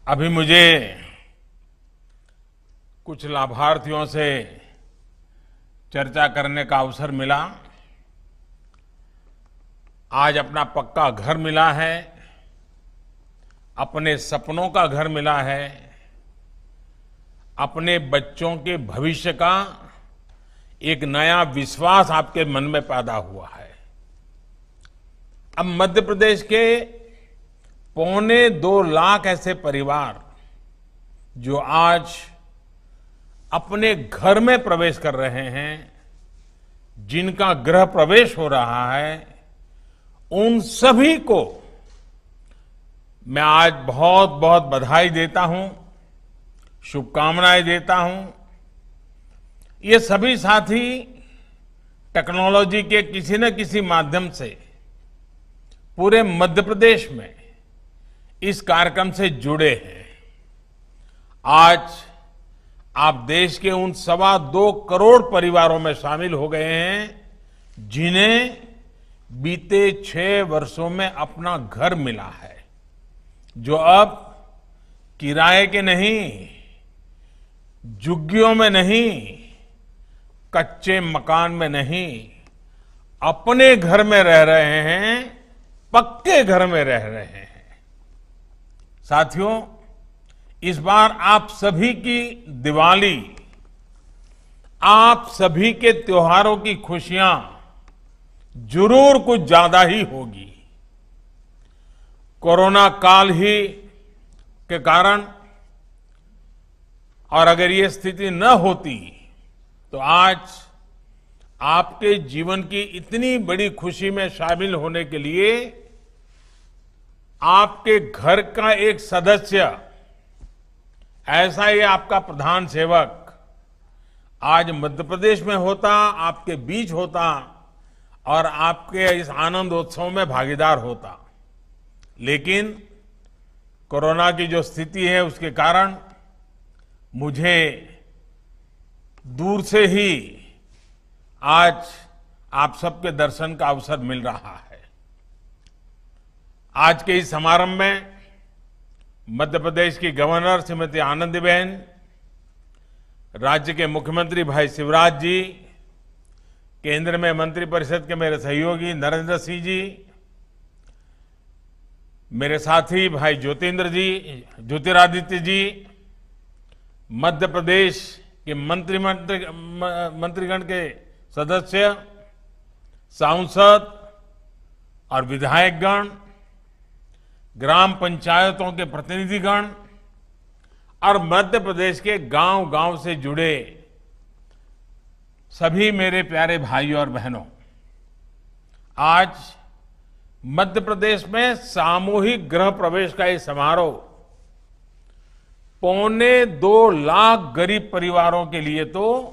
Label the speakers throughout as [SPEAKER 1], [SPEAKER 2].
[SPEAKER 1] अभी मुझे कुछ लाभार्थियों से चर्चा करने का अवसर मिला। आज अपना पक्का घर मिला है, अपने सपनों का घर मिला है, अपने बच्चों के भविष्य का एक नया विश्वास आपके मन में पैदा हुआ है। अब मध्य प्रदेश के 2.25 लाख ऐसे परिवार जो आज अपने घर में प्रवेश कर रहे हैं, जिनका गृह प्रवेश हो रहा है, उन सभी को मैं आज बहुत बहुत बधाई देता हूं, शुभकामनाएं देता हूं। ये सभी साथी टेक्नोलॉजी के किसी न किसी माध्यम से पूरे मध्य प्रदेश में इस कार्यक्रम से जुड़े हैं। आज आप देश के उन 2.25 करोड़ परिवारों में शामिल हो गए हैं, जिन्हें बीते 6 वर्षों में अपना घर मिला है, जो अब किराए के नहीं, झुग्गियों में नहीं, कच्चे मकान में नहीं, अपने घर में रह रहे हैं, पक्के घर में रह रहे हैं। साथियों, इस बार आप सभी की दिवाली, आप सभी के त्योहारों की खुशियां जरूर कुछ ज्यादा ही होगी। कोरोना काल ही के कारण, और अगर ये स्थिति न होती तो आज आपके जीवन की इतनी बड़ी खुशी में शामिल होने के लिए आपके घर का एक सदस्य, ऐसा ही आपका प्रधान सेवक आज मध्य प्रदेश में होता, आपके बीच होता और आपके इस आनंदोत्सव में भागीदार होता। लेकिन कोरोना की जो स्थिति है, उसके कारण मुझे दूर से ही आज आप सबके दर्शन का अवसर मिल रहा है। आज के इस समारंभ में मध्य प्रदेश की गवर्नर श्रीमती आनंदीबेन, राज्य के मुख्यमंत्री भाई शिवराज जी, केंद्र में मंत्रिपरिषद के मेरे सहयोगी नरेंद्र सिंह जी, मेरे साथी भाई ज्योतिरादित्य जी, मध्य प्रदेश के मंत्रीगण के सदस्य, सांसद और विधायकगण, ग्राम पंचायतों के प्रतिनिधिगण और मध्य प्रदेश के गांव-गांव से जुड़े सभी मेरे प्यारे भाइयों और बहनों, आज मध्य प्रदेश में सामूहिक गृह प्रवेश का ये समारोह 2.25 लाख गरीब परिवारों के लिए तो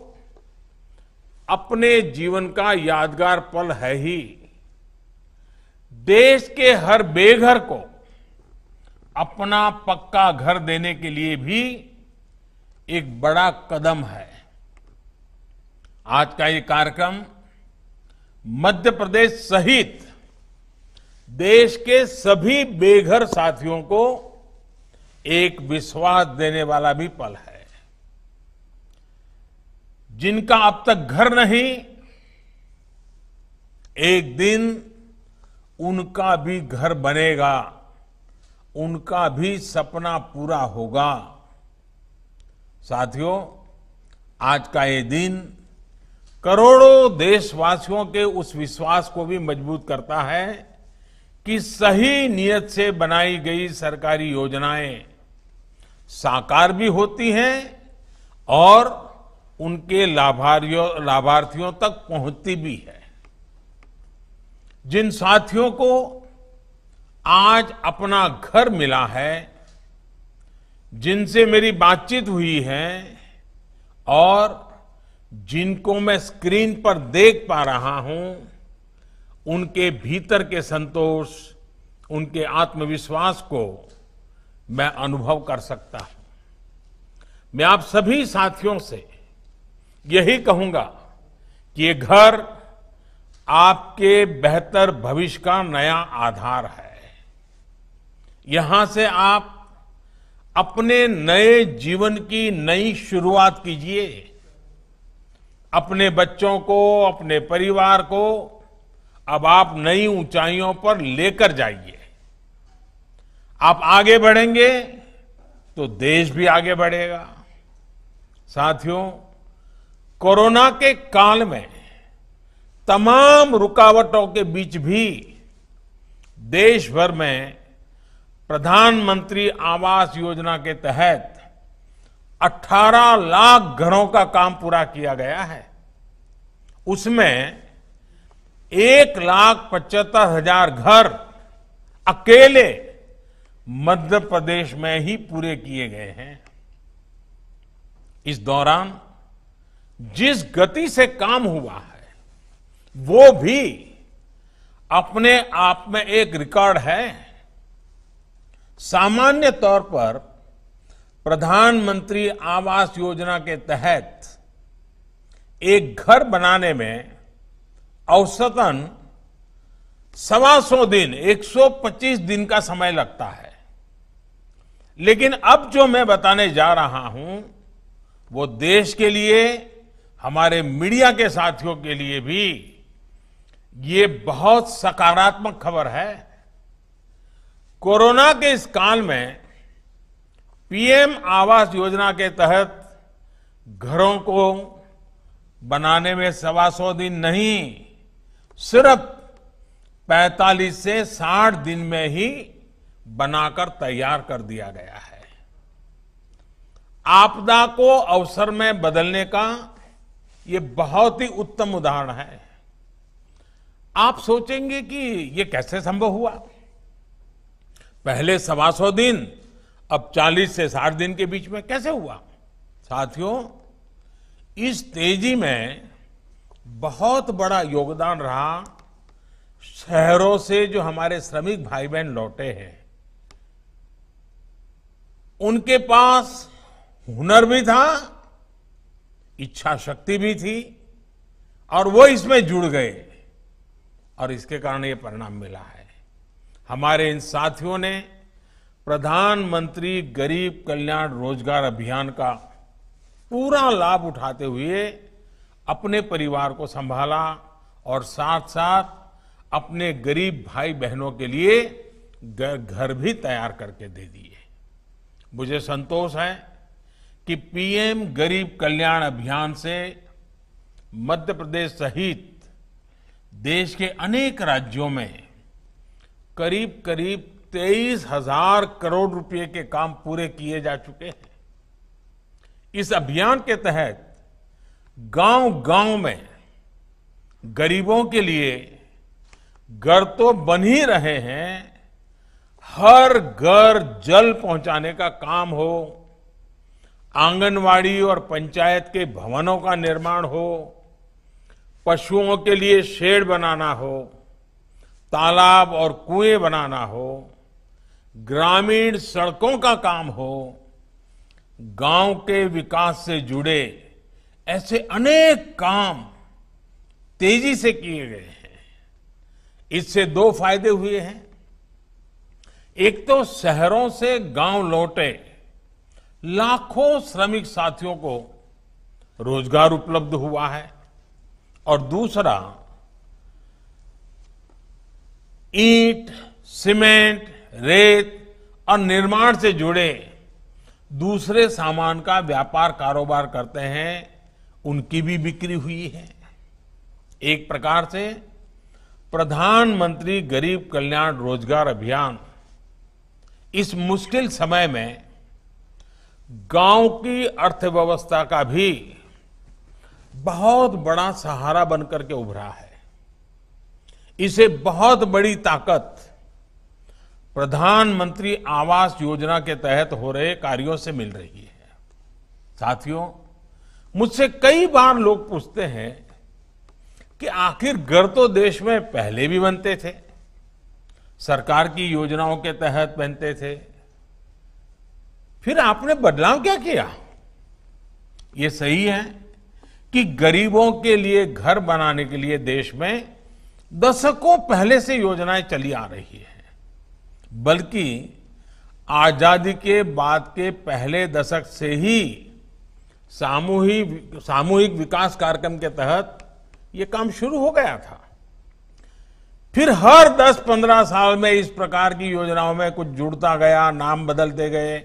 [SPEAKER 1] अपने जीवन का यादगार पल है ही, देश के हर बेघर को अपना पक्का घर देने के लिए भी एक बड़ा कदम है। आज का ये कार्यक्रम मध्य प्रदेश सहित देश के सभी बेघर साथियों को एक विश्वास देने वाला भी पल है। जिनका अब तक घर नहीं, एक दिन उनका भी घर बनेगा, उनका भी सपना पूरा होगा। साथियों, आज का ये दिन करोड़ों देशवासियों के उस विश्वास को भी मजबूत करता है कि सही नियत से बनाई गई सरकारी योजनाएं साकार भी होती हैं और उनके लाभार्थियों तक पहुंचती भी है। जिन साथियों को आज अपना घर मिला है, जिनसे मेरी बातचीत हुई है और जिनको मैं स्क्रीन पर देख पा रहा हूं, उनके भीतर के संतोष, उनके आत्मविश्वास को मैं अनुभव कर सकता हूं। मैं आप सभी साथियों से यही कहूंगा कि ये घर आपके बेहतर भविष्य का नया आधार है। यहां से आप अपने नए जीवन की नई शुरुआत कीजिए। अपने बच्चों को, अपने परिवार को अब आप नई ऊंचाइयों पर लेकर जाइए। आप आगे बढ़ेंगे तो देश भी आगे बढ़ेगा। साथियों, कोरोना के काल में तमाम रुकावटों के बीच भी देश भर में प्रधानमंत्री आवास योजना के तहत 18 लाख घरों का काम पूरा किया गया है। उसमें 1,75,000 घर अकेले मध्य प्रदेश में ही पूरे किए गए हैं। इस दौरान जिस गति से काम हुआ है वो भी अपने आप में एक रिकॉर्ड है। सामान्य तौर पर प्रधानमंत्री आवास योजना के तहत एक घर बनाने में औसतन 125 दिन 125 दिन का समय लगता है। लेकिन अब जो मैं बताने जा रहा हूं वो देश के लिए, हमारे मीडिया के साथियों के लिए भी ये बहुत सकारात्मक खबर है। कोरोना के इस काल में पीएम आवास योजना के तहत घरों को बनाने में 125 दिन नहीं, सिर्फ 45 से 60 दिन में ही बनाकर तैयार कर दिया गया है। आपदा को अवसर में बदलने का ये बहुत ही उत्तम उदाहरण है। आप सोचेंगे कि ये कैसे संभव हुआ? पहले 125 दिन, अब 40 से 60 दिन के बीच में कैसे हुआ? साथियों, इस तेजी में बहुत बड़ा योगदान रहा शहरों से जो हमारे श्रमिक भाई बहन लौटे हैं। उनके पास हुनर भी था, इच्छा शक्ति भी थी और वो इसमें जुड़ गए और इसके कारण ये परिणाम मिला है। हमारे इन साथियों ने प्रधानमंत्री गरीब कल्याण रोजगार अभियान का पूरा लाभ उठाते हुए अपने परिवार को संभाला और साथ साथ अपने गरीब भाई बहनों के लिए घर भी तैयार करके दे दिए। मुझे संतोष है कि पीएम गरीब कल्याण अभियान से मध्य प्रदेश सहित देश के अनेक राज्यों में करीब करीब 23,000 करोड़ रुपए के काम पूरे किए जा चुके हैं। इस अभियान के तहत गांव-गांव में गरीबों के लिए घर तो बन ही रहे हैं, हर घर जल पहुंचाने का काम हो, आंगनवाड़ी और पंचायत के भवनों का निर्माण हो, पशुओं के लिए शेड बनाना हो, तालाब और कुएं बनाना हो, ग्रामीण सड़कों का काम हो, गांव के विकास से जुड़े ऐसे अनेक काम तेजी से किए गए हैं। इससे दो फायदे हुए हैं। एक तो शहरों से गांव लौटे लाखों श्रमिक साथियों को रोजगार उपलब्ध हुआ है और दूसरा ईंट, सीमेंट, रेत और निर्माण से जुड़े दूसरे सामान का व्यापार कारोबार करते हैं, उनकी भी बिक्री हुई है। एक प्रकार से प्रधानमंत्री गरीब कल्याण रोजगार अभियान इस मुश्किल समय में गांव की अर्थव्यवस्था का भी बहुत बड़ा सहारा बनकर के उभरा है। इसे बहुत बड़ी ताकत प्रधानमंत्री आवास योजना के तहत हो रहे कार्यों से मिल रही है। साथियों, मुझसे कई बार लोग पूछते हैं कि आखिर घर तो देश में पहले भी बनते थे, सरकार की योजनाओं के तहत बनते थे, फिर आपने बदलाव क्या किया? ये सही है कि गरीबों के लिए घर बनाने के लिए देश में दशकों पहले से योजनाएं चली आ रही है, बल्कि आजादी के बाद के पहले दशक से ही सामूहिक विकास कार्यक्रम के तहत ये काम शुरू हो गया था। फिर हर 10-15 साल में इस प्रकार की योजनाओं में कुछ जुड़ता गया, नाम बदलते गए,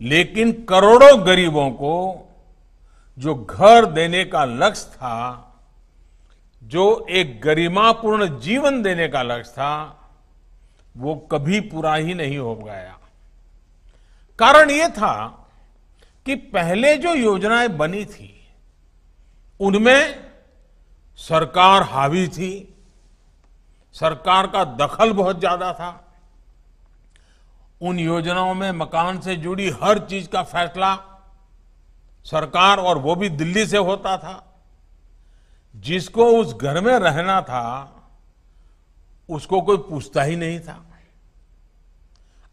[SPEAKER 1] लेकिन करोड़ों गरीबों को जो घर देने का लक्ष्य था, जो एक गरिमापूर्ण जीवन देने का लक्ष्य था, वो कभी पूरा ही नहीं हो गया। कारण ये था कि पहले जो योजनाएं बनी थी उनमें सरकार हावी थी, सरकार का दखल बहुत ज्यादा था। उन योजनाओं में मकान से जुड़ी हर चीज का फैसला सरकार, और वो भी दिल्ली से होता था। जिसको उस घर में रहना था उसको कोई पूछता ही नहीं था।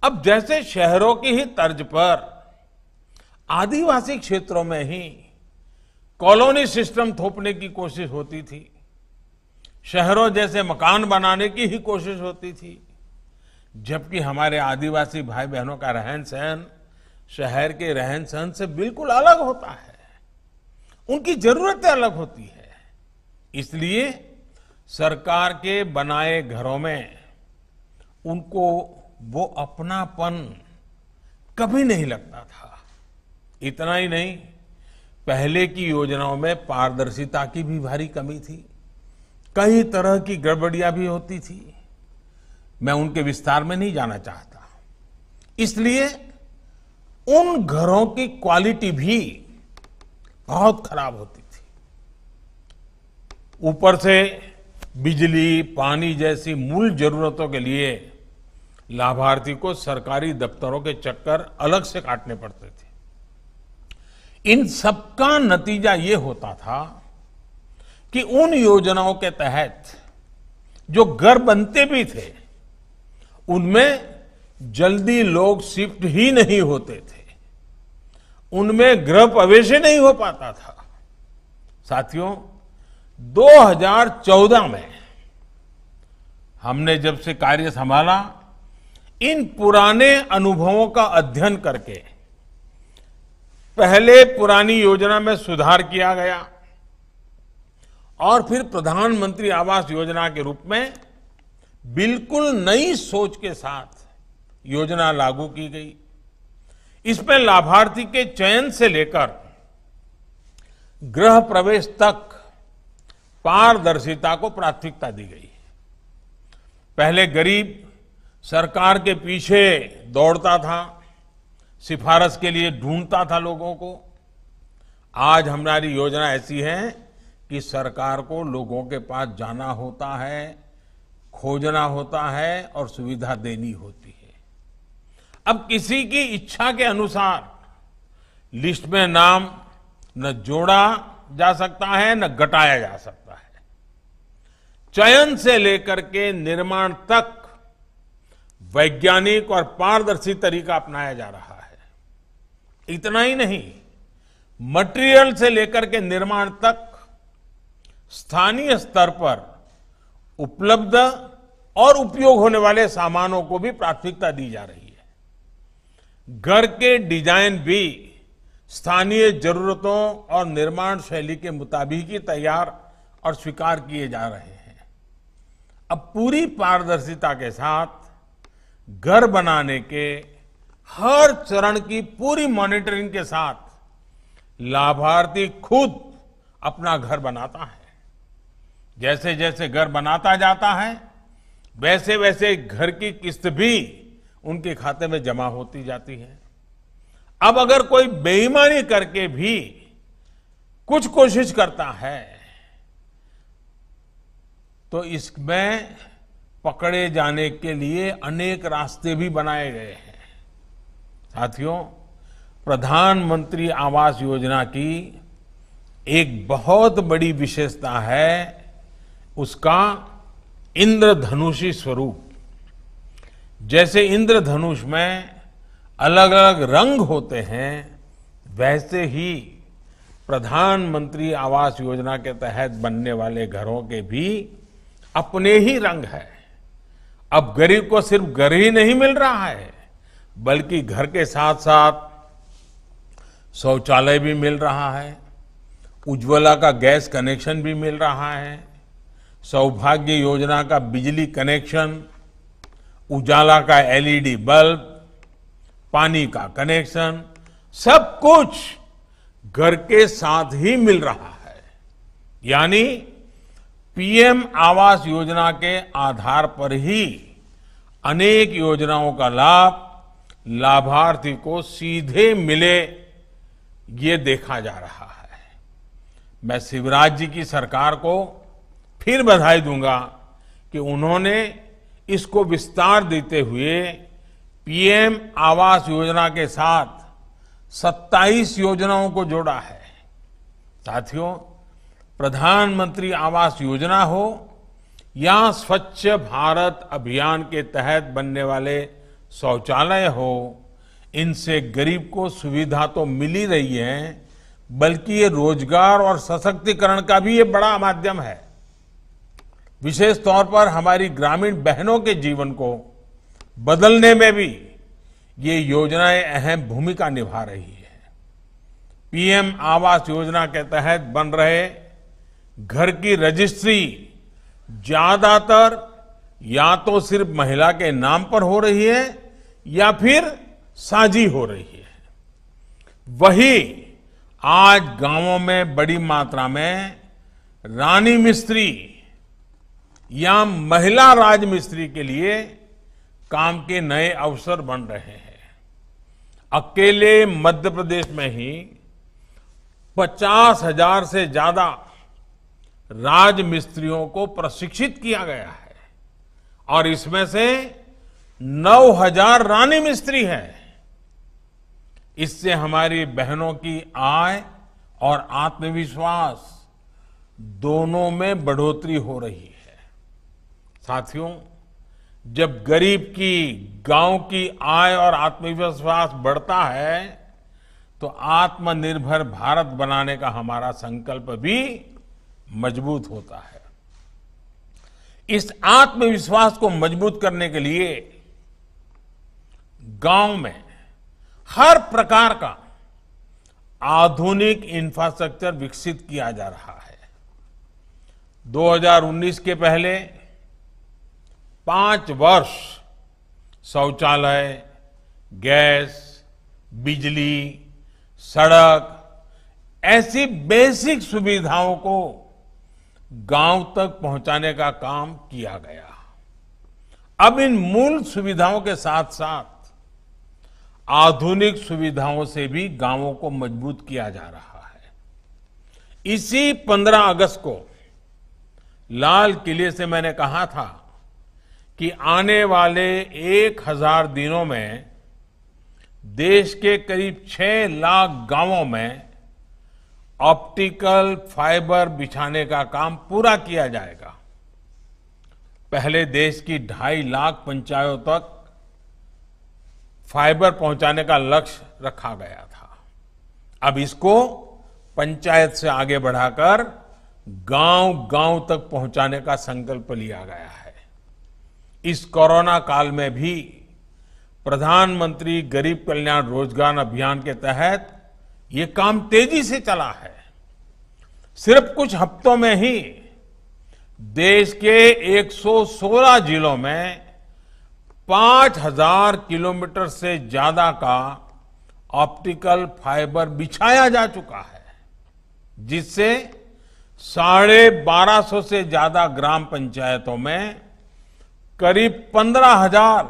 [SPEAKER 1] अब जैसे शहरों की ही तर्ज पर आदिवासी क्षेत्रों में ही कॉलोनी सिस्टम थोपने की कोशिश होती थी, शहरों जैसे मकान बनाने की ही कोशिश होती थी, जबकि हमारे आदिवासी भाई बहनों का रहन सहन शहर के रहन सहन से बिल्कुल अलग होता है। उनकी जरूरतें अलग होती है। इसलिए सरकार के बनाए घरों में उनको वो अपनापन कभी नहीं लगता था। इतना ही नहीं, पहले की योजनाओं में पारदर्शिता की भी भारी कमी थी, कई तरह की गड़बड़ियां भी होती थी। मैं उनके विस्तार में नहीं जाना चाहता। इसलिए उन घरों की क्वालिटी भी बहुत खराब होती थी। ऊपर से बिजली, पानी जैसी मूल जरूरतों के लिए लाभार्थी को सरकारी दफ्तरों के चक्कर अलग से काटने पड़ते थे। इन सबका नतीजा ये होता था कि उन योजनाओं के तहत जो घर बनते भी थे उनमें जल्दी लोग शिफ्ट ही नहीं होते थे, उनमें गृह प्रवेश ही नहीं हो पाता था। साथियों, 2014 में हमने जब से कार्य संभाला, इन पुराने अनुभवों का अध्ययन करके पहले पुरानी योजना में सुधार किया गया और फिर प्रधानमंत्री आवास योजना के रूप में बिल्कुल नई सोच के साथ योजना लागू की गई। इसमें लाभार्थी के चयन से लेकर गृह प्रवेश तक पारदर्शिता को प्राथमिकता दी गई। पहले गरीब सरकार के पीछे दौड़ता था, सिफारिश के लिए ढूंढता था लोगों को। आज हमारी योजना ऐसी है कि सरकार को लोगों के पास जाना होता है, खोजना होता है और सुविधा देनी होती है। अब किसी की इच्छा के अनुसार लिस्ट में नाम न जोड़ा जा सकता है न घटाया जा सकता है। चयन से लेकर के निर्माण तक वैज्ञानिक और पारदर्शी तरीका अपनाया जा रहा है। इतना ही नहीं, मटेरियल से लेकर के निर्माण तक स्थानीय स्तर पर उपलब्ध और उपयोग होने वाले सामानों को भी प्राथमिकता दी जा रही है। घर के डिजाइन भी स्थानीय जरूरतों और निर्माण शैली के मुताबिक ही तैयार और स्वीकार किए जा रहे हैं। अब पूरी पारदर्शिता के साथ घर बनाने के हर चरण की पूरी मॉनिटरिंग के साथ लाभार्थी खुद अपना घर बनाता है। जैसे जैसे घर बनाता जाता है वैसे वैसे घर की किस्त भी उनके खाते में जमा होती जाती है। अब अगर कोई बेईमानी करके भी कुछ कोशिश करता है तो इसमें पकड़े जाने के लिए अनेक रास्ते भी बनाए गए हैं। साथियों, प्रधानमंत्री आवास योजना की एक बहुत बड़ी विशेषता है उसका इंद्रधनुषी स्वरूप। जैसे इंद्रधनुष में अलग अलग रंग होते हैं, वैसे ही प्रधानमंत्री आवास योजना के तहत बनने वाले घरों के भी अपने ही रंग है। अब गरीब को सिर्फ घर ही नहीं मिल रहा है, बल्कि घर के साथ साथ शौचालय भी मिल रहा है, उज्ज्वला का गैस कनेक्शन भी मिल रहा है, सौभाग्य योजना का बिजली कनेक्शन, उजाला का एलईडी बल्ब, पानी का कनेक्शन, सब कुछ घर के साथ ही मिल रहा है। यानी पीएम आवास योजना के आधार पर ही अनेक योजनाओं का लाभ लाभार्थी को सीधे मिले, ये देखा जा रहा है। मैं शिवराज जी की सरकार को फिर बधाई दूंगा कि उन्होंने इसको विस्तार देते हुए पीएम आवास योजना के साथ 27 योजनाओं को जोड़ा है। साथियों, प्रधानमंत्री आवास योजना हो या स्वच्छ भारत अभियान के तहत बनने वाले शौचालय हो, इनसे गरीब को सुविधा तो मिल ही रही है, बल्कि ये रोजगार और सशक्तिकरण का भी ये बड़ा माध्यम है। विशेष तौर पर हमारी ग्रामीण बहनों के जीवन को बदलने में भी ये योजनाएं अहम भूमिका निभा रही है। पीएम आवास योजना के तहत बन रहे घर की रजिस्ट्री ज्यादातर या तो सिर्फ महिला के नाम पर हो रही है या फिर साझी हो रही है। वही आज गांवों में बड़ी मात्रा में रानी मिस्त्री या महिला राजमिस्त्री के लिए काम के नए अवसर बन रहे हैं। अकेले मध्य प्रदेश में ही 50,000 से ज्यादा राजमिस्त्रियों को प्रशिक्षित किया गया है और इसमें से 9,000 रानी मिस्त्री हैं। इससे हमारी बहनों की आय और आत्मविश्वास दोनों में बढ़ोतरी हो रही है। साथियों, जब गरीब की, गांव की आय और आत्मविश्वास बढ़ता है तो आत्मनिर्भर भारत बनाने का हमारा संकल्प भी मजबूत होता है। इस आत्मविश्वास को मजबूत करने के लिए गांव में हर प्रकार का आधुनिक इंफ्रास्ट्रक्चर विकसित किया जा रहा है। 2019 के पहले 5 वर्ष शौचालय, गैस, बिजली, सड़क, ऐसी बेसिक सुविधाओं को गांव तक पहुंचाने का काम किया गया। अब इन मूल सुविधाओं के साथ साथ आधुनिक सुविधाओं से भी गांवों को मजबूत किया जा रहा है। इसी 15 अगस्त को लाल किले से मैंने कहा था कि आने वाले 1000 दिनों में देश के करीब 6 लाख गांवों में ऑप्टिकल फाइबर बिछाने का काम पूरा किया जाएगा। पहले देश की 2.5 लाख पंचायतों तक फाइबर पहुंचाने का लक्ष्य रखा गया था। अब इसको पंचायत से आगे बढ़ाकर गांव-गांव तक पहुंचाने का संकल्प लिया गया है। इस कोरोना काल में भी प्रधानमंत्री गरीब कल्याण रोजगार अभियान के तहत ये काम तेजी से चला है। सिर्फ कुछ हफ्तों में ही देश के 116 जिलों में 5,000 किलोमीटर से ज्यादा का ऑप्टिकल फाइबर बिछाया जा चुका है, जिससे 1250 से ज्यादा ग्राम पंचायतों में करीब 15,000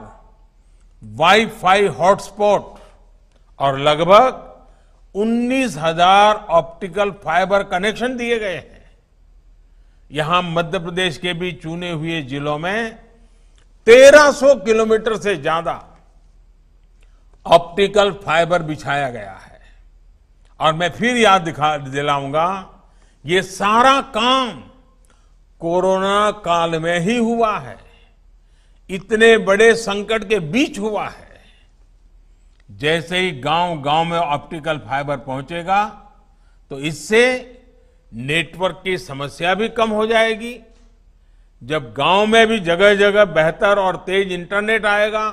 [SPEAKER 1] वाईफाई हॉटस्पॉट और लगभग 19,000 ऑप्टिकल फाइबर कनेक्शन दिए गए हैं। यहां मध्य प्रदेश के भी चुने हुए जिलों में 1300 किलोमीटर से ज्यादा ऑप्टिकल फाइबर बिछाया गया है। और मैं फिर याद दिलाऊंगा, ये सारा काम कोरोना काल में ही हुआ है, इतने बड़े संकट के बीच हुआ है। जैसे ही गांव-गांव में ऑप्टिकल फाइबर पहुंचेगा तो इससे नेटवर्क की समस्या भी कम हो जाएगी। जब गांव में भी जगह जगह बेहतर और तेज इंटरनेट आएगा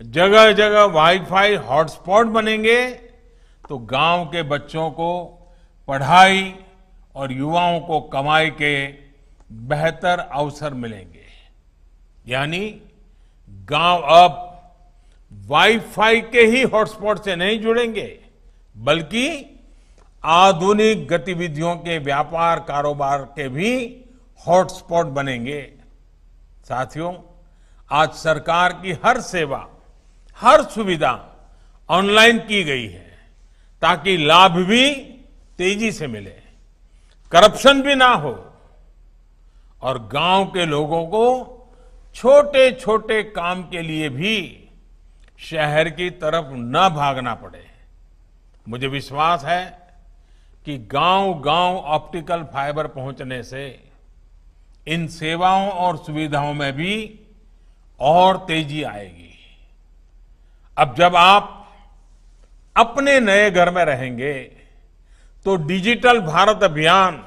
[SPEAKER 1] जगह जगह वाईफाई हॉटस्पॉट बनेंगे तो गांव के बच्चों को पढ़ाई और युवाओं को कमाई के बेहतर अवसर मिलेंगे। यानी गांव अब वाईफाई के ही हॉटस्पॉट से नहीं जुड़ेंगे, बल्कि आधुनिक गतिविधियों के व्यापार कारोबार के भी हॉटस्पॉट बनेंगे। साथियों, आज सरकार की हर सेवा, हर सुविधा ऑनलाइन की गई है ताकि लाभ भी तेजी से मिले, करप्शन भी ना हो और गांव के लोगों को छोटे छोटे काम के लिए भी शहर की तरफ न भागना पड़े। मुझे विश्वास है कि गांव गांव ऑप्टिकल फाइबर पहुंचने से इन सेवाओं और सुविधाओं में भी और तेजी आएगी। अब जब आप अपने नए घर में रहेंगे तो डिजिटल भारत अभियान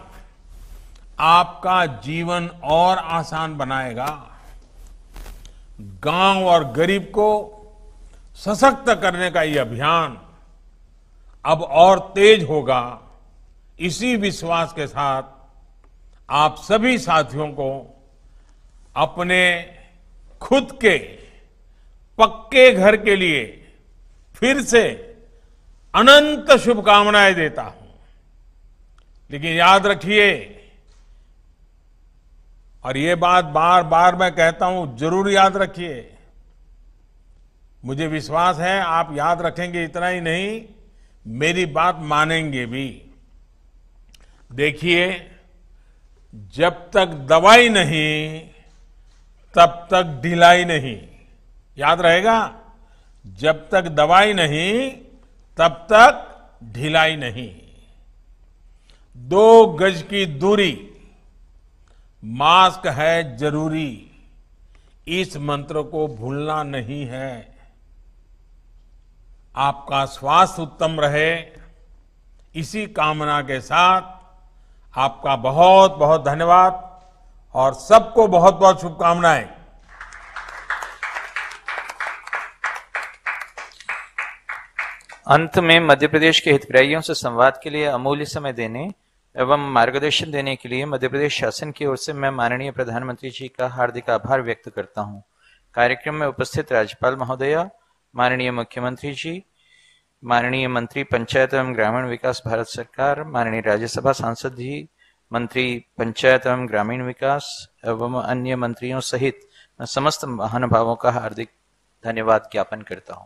[SPEAKER 1] आपका जीवन और आसान बनाएगा। गांव और गरीब को सशक्त करने का ये अभियान अब और तेज होगा। इसी विश्वास के साथ आप सभी साथियों को अपने खुद के पक्के घर के लिए फिर से अनंत शुभकामनाएं देता हूं। लेकिन याद रखिए, और ये बात बार बार मैं कहता हूं, जरूर याद रखिए, मुझे विश्वास है आप याद रखेंगे, इतना ही नहीं मेरी बात मानेंगे भी। देखिए, जब तक दवाई नहीं तब तक ढिलाई नहीं। याद रहेगा, जब तक दवाई नहीं तब तक ढिलाई नहीं। 2 गज की दूरी, मास्क है जरूरी, इस मंत्र को भूलना नहीं है। आपका स्वास्थ्य उत्तम रहे, इसी कामना के साथ आपका बहुत बहुत धन्यवाद और सबको बहुत बहुत शुभकामनाएं।
[SPEAKER 2] अंत में मध्य प्रदेश के हितग्राहियों से संवाद के लिए अमूल्य समय देने एवं मार्गदर्शन देने के लिए मध्य प्रदेश शासन की ओर से मैं माननीय प्रधानमंत्री जी का हार्दिक आभार व्यक्त करता हूं। कार्यक्रम में उपस्थित राज्यपाल महोदया, माननीय मुख्यमंत्री जी, माननीय मंत्री पंचायत एवं ग्रामीण विकास भारत सरकार, माननीय राज्यसभा सांसद जी, मंत्री पंचायत एवं ग्रामीण विकास एवं अन्य मंत्रियों सहित समस्त महानुभावों का हार्दिक धन्यवाद ज्ञापन करता हूं।